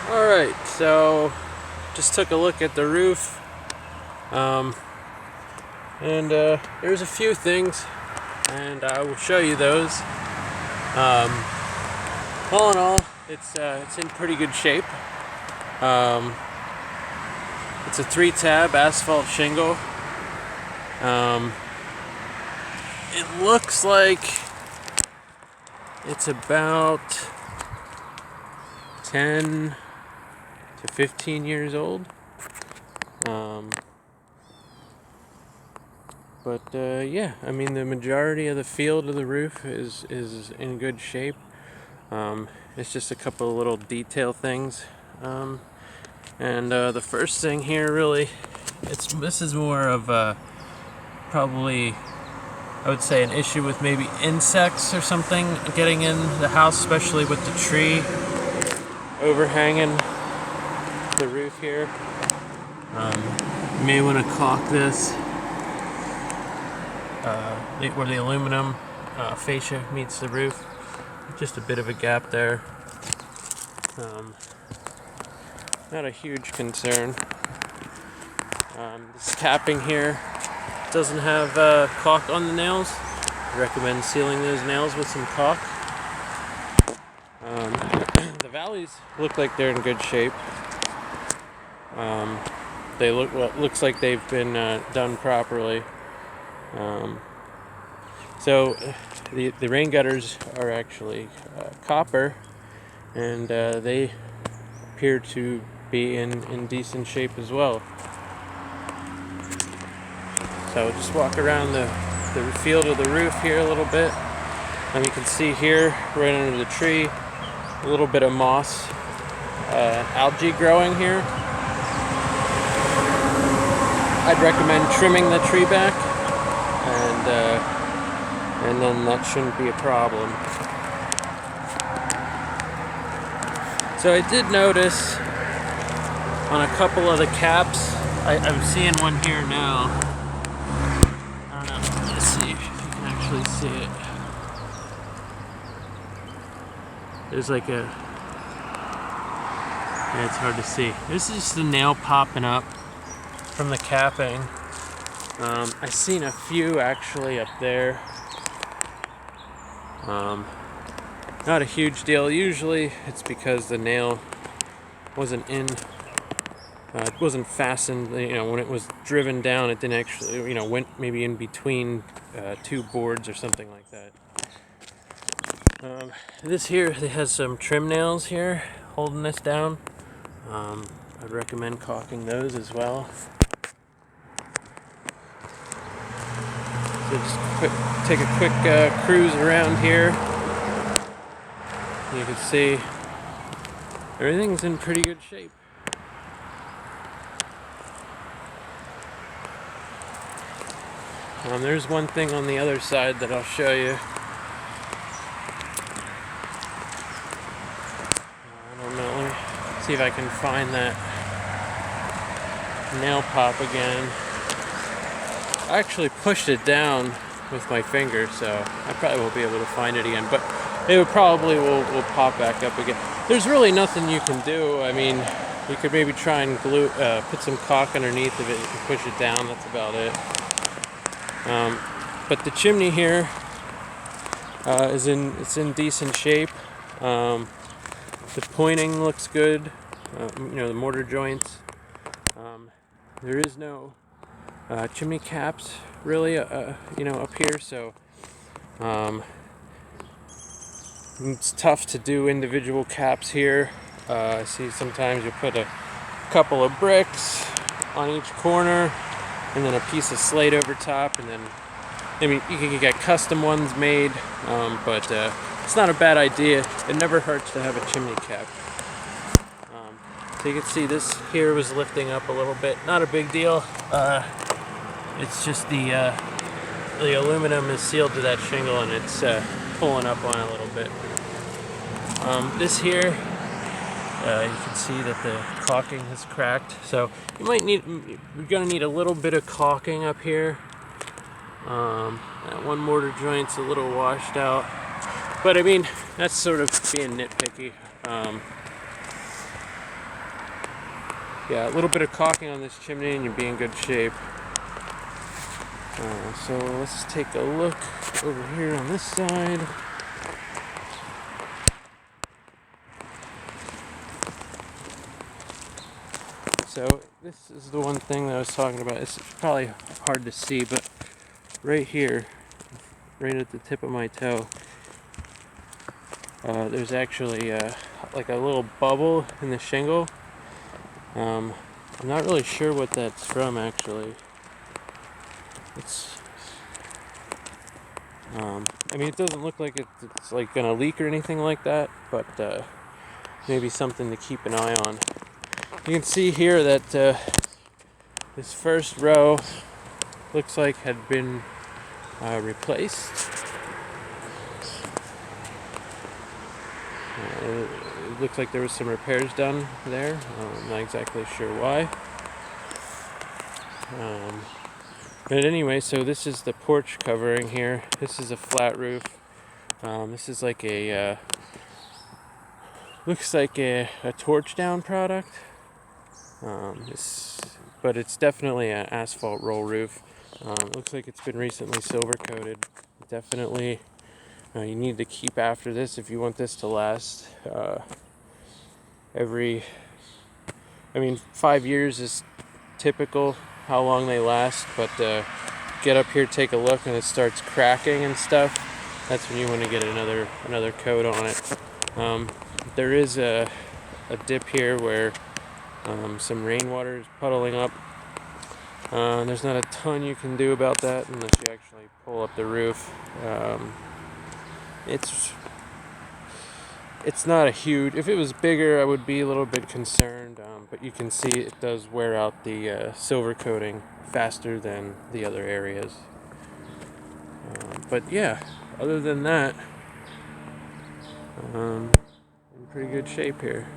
Alright, so just took a look at the roof, and there's a few things, and I will show you those. All in all, it's in pretty good shape. It's a 3-tab asphalt shingle. It looks like it's about 10 to 15 years old. Yeah, I mean, the majority of the field of the roof is in good shape. It's just a couple of little detail things. The first thing here, really, this is more of probably, I would say, an issue with maybe insects or something getting in the house, especially with the tree overhanging the roof here. You may want to caulk this where the aluminum fascia meets the roof. Just a bit of a gap there. Not a huge concern. This capping here doesn't have caulk on the nails. I recommend sealing those nails with some caulk. The valleys look like they're in good shape. They look, well, it looks like they've been done properly. So the rain gutters are actually copper, and they appear to be in decent shape as well. So just walk around the field of the roof here a little bit, and you can see here right under the tree a little bit of moss, algae growing here. I'd recommend trimming the tree back, and then that shouldn't be a problem. So I did notice on a couple of the caps, I'm seeing one here now. I don't know, let's see if you can actually see it. There's like a, yeah, it's hard to see. This is just the nail popping up from the capping. I've seen a few actually up there. Not a huge deal. Usually it's because the nail wasn't it wasn't fastened. When it was driven down, it didn't actually, went maybe in between two boards or something like that. This here, it has some trim nails here holding this down. I'd recommend caulking those as well. So just take a quick cruise around here. You can see everything's in pretty good shape. There's one thing on the other side that I'll show you. I don't know, let me see if I can find that nail pop again. I actually pushed it down with my finger, so I probably won't be able to find it again, but it probably will pop back up again. There's really nothing you can do. I mean, you could maybe try and put some caulk underneath of it and push it down. That's about it. But the chimney here it's in decent shape. The pointing looks good. The mortar joints. There is no chimney caps really, up here, so it's tough to do individual caps here. I see sometimes you put a couple of bricks on each corner, and then a piece of slate over top, and then you can get custom ones made, but it's not a bad idea. It never hurts to have a chimney cap. So you can see this here was lifting up a little bit. Not a big deal. It's just the aluminum is sealed to that shingle, and it's pulling up on it a little bit. This here, you can see that the caulking has cracked, so you're gonna need a little bit of caulking up here. That one mortar joint's a little washed out, but I mean, that's sort of being nitpicky. yeah, a little bit of caulking on this chimney and you'll be in good shape. So let's take a look over here on this side. So this is the one thing that I was talking about. It's probably hard to see, but right here, right at the tip of my toe, there's actually like a little bubble in the shingle. I'm not really sure what that's from actually. I mean, it doesn't look like it's like gonna leak or anything like that, but maybe something to keep an eye on. You can see here that this first row looks like had been replaced. It looks like there was some repairs done there. I'm not exactly sure why. But anyway, so this is the porch covering here. This is a flat roof. This is like a looks like a torch down product. But it's definitely an asphalt roll roof. It looks like it's been recently silver coated. Definitely, you need to keep after this if you want this to last. I mean, 5 years is typical how long they last, but get up here, take a look, and it starts cracking and stuff. That's when you want to get another coat on it. There is a dip here where some rainwater is puddling up. There's not a ton you can do about that unless you actually pull up the roof. It's not a huge. If it was bigger, I would be a little bit concerned. But you can see it does wear out the silver coating faster than the other areas. But yeah, other than that, in pretty good shape here.